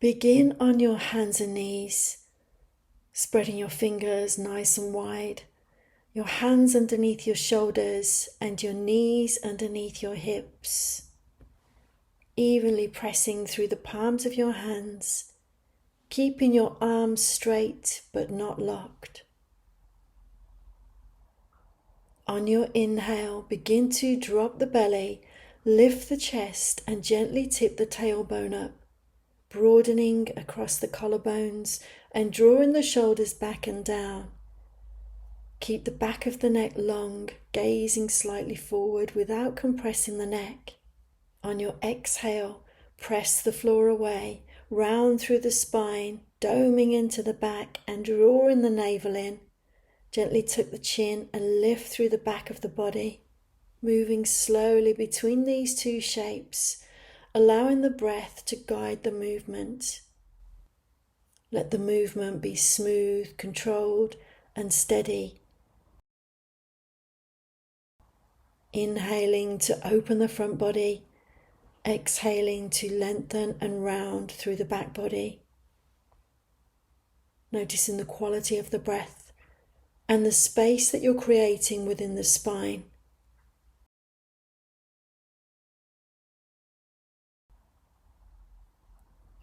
Begin on your hands and knees, spreading your fingers nice and wide, your hands underneath your shoulders and your knees underneath your hips, evenly pressing through the palms of your hands, keeping your arms straight but not locked. On your inhale, begin to drop the belly, lift the chest and gently tip the tailbone up, broadening across the collarbones and drawing the shoulders back and down. Keep the back of the neck long, gazing slightly forward without compressing the neck. On your exhale, press the floor away, round through the spine, doming into the back and drawing the navel in. Gently tuck the chin and lift through the back of the body, moving slowly between these two shapes, allowing the breath to guide the movement. Let the movement be smooth, controlled, and steady. Inhaling to open the front body, exhaling to lengthen and round through the back body. Noticing the quality of the breath and the space that you're creating within the spine.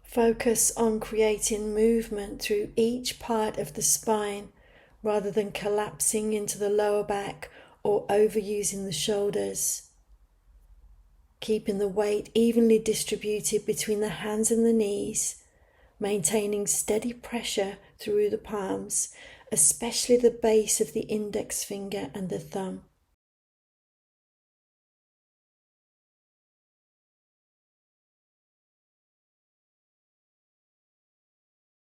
Focus on creating movement through each part of the spine rather than collapsing into the lower back or overusing the shoulders. Keeping the weight evenly distributed between the hands and the knees, maintaining steady pressure through the palms, especially the base of the index finger and the thumb.